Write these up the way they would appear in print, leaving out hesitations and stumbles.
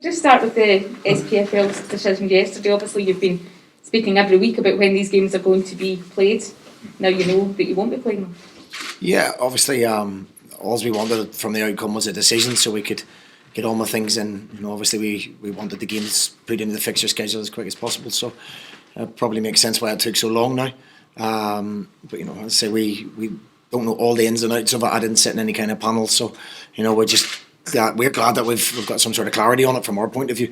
Just start with the SPFL's decision yesterday. Obviously, you've been speaking every week about when these games are going to be played. Now you know that you won't be playing them. Yeah, obviously, all we wanted from the outcome was a decision, so we could get on with things. And obviously, we wanted the games put into the fixture schedule as quick as possible. So it probably makes sense why it took so long now. But as I say, we don't know all the ins and outs of it. I didn't sit in any kind of panel, so we're glad that we've got some sort of clarity on it from our point of view.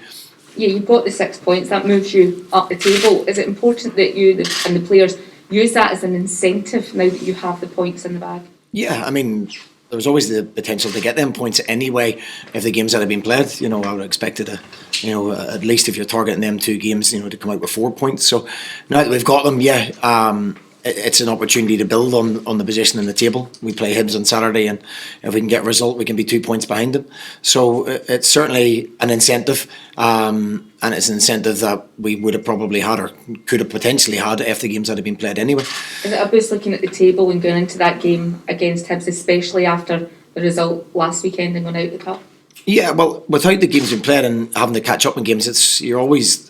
Yeah, you've got the 6 points. That moves you up the table. Is it important that you and the players use that as an incentive now that you have the points in the bag? Yeah, I mean, there was always the potential to get them points anyway if the games had been played. I would have expected at least if you're targeting them 2 games, to come out with 4 points. So now that we've got them, it's an opportunity to build on the position in the table. We play Hibs on Saturday, and if we can get a result, we can be 2 points behind them. So it's certainly an incentive, and it's an incentive that we would have probably had or could have potentially had if the games had been played anyway. Is it a boost looking at the table and going into that game against Hibs, especially after the result last weekend and going out the cup? Yeah, well, without the games being played and having to catch up in games, you're always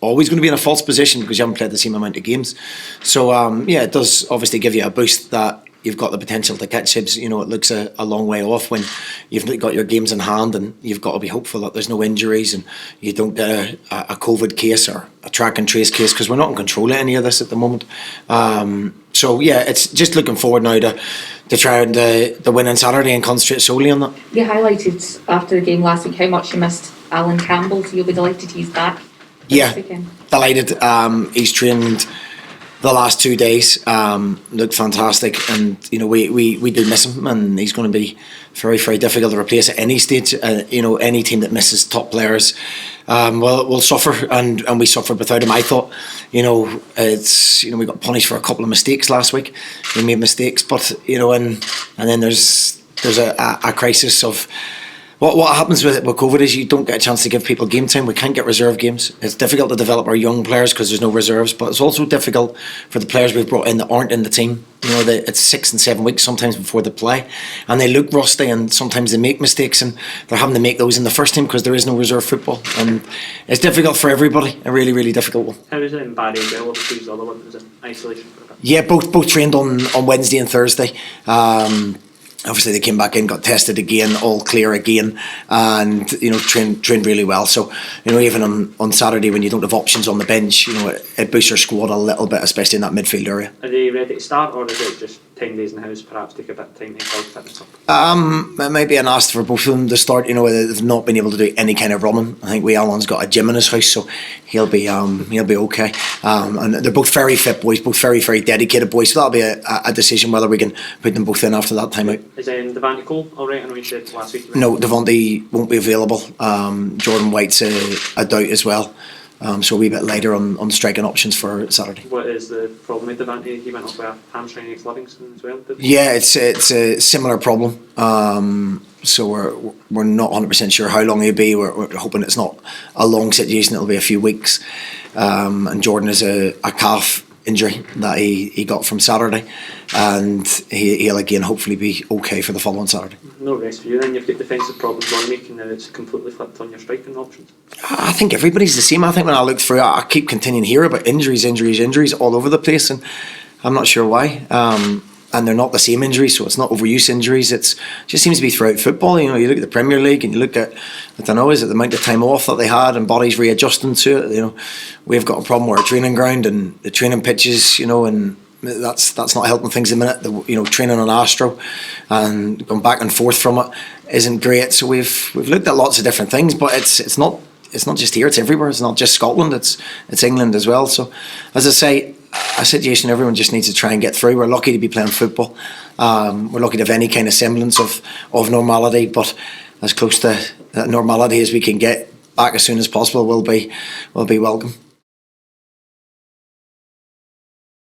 going to be in a false position because you haven't played the same amount of games. So it does obviously give you a boost that you've got the potential to catch Hibs. It looks a long way off when you've got your games in hand, and you've got to be hopeful that there's no injuries and you don't get a COVID case or a track and trace case, because we're not in control of any of this at the moment. It's just looking forward now to try and the win on Saturday and concentrate solely on that. You highlighted after the game last week how much you missed Alan Campbell, so you'll be delighted he's back. Yeah, delighted. He's trained the last 2 days, looked fantastic, and we do miss him, and he's going to be very, very difficult to replace at any stage. Any team that misses top players will suffer, and we suffered without him. I thought, we got punished for a couple of mistakes last week. We made mistakes, but and then there's a crisis of. What happens with COVID is you don't get a chance to give people game time. We can't get reserve games. It's difficult to develop our young players because there's no reserves, but it's also difficult for the players we've brought in that aren't in the team. It's 6 and 7 weeks sometimes before they play, and they look rusty, and sometimes they make mistakes, and they're having to make those in the first team because there is no reserve football, and it's difficult for everybody. A really, really difficult one. How was it in Barry as well? Obviously, the other one was in isolation for a bit. Yeah, both trained on Wednesday and Thursday. Obviously, they came back in, got tested again, all clear again, and trained really well. So even on Saturday, when you don't have options on the bench, it boosts your squad a little bit, especially in that midfield area. Are they ready to start, or is it just 10 days in the house? Perhaps take a bit of time to build fitness up. It might be an ask for both of them to start. They've not been able to do any kind of running. I think Alan's got a gym in his house, so he'll be okay. And they're both very fit boys, both very, very dedicated boys. So that'll be a decision whether we can put them both in after that time out. Is Devante Cole all right? I know you said last week. No, Devante won't be available. Jordan White's a doubt as well. So a wee bit later on striking options for Saturday. What is the problem with Devante? He went up with a hamstring against Livingston as well. Yeah, it's a similar problem. So we're not 100% sure how long he'll be. We're hoping it's not a long situation. It'll be a few weeks. And Jordan is a calf injury that he got from Saturday, and he'll again hopefully be okay for the following Saturday. No rest for you then. You've got defensive problems one week, and now it's completely flipped on your striking options. I think everybody's the same. I think when I look through it, I keep continuing to hear about injuries all over the place, and I'm not sure why. And they're not the same injuries, so it's not overuse injuries. It just seems to be throughout football. You look at the Premier League and you look at, is it the amount of time off that they had and bodies readjusting to it? We've got a problem with our training ground and the training pitches, and that's not helping things in a minute. Training on Astro and going back and forth from it isn't great. So we've looked at lots of different things, but it's not just here, it's everywhere. It's not just Scotland, it's England as well. So as I say, a situation everyone just needs to try and get through. We're lucky to be playing football. We're lucky to have any kind of semblance of normality, but as close to normality as we can get back as soon as possible will be welcome.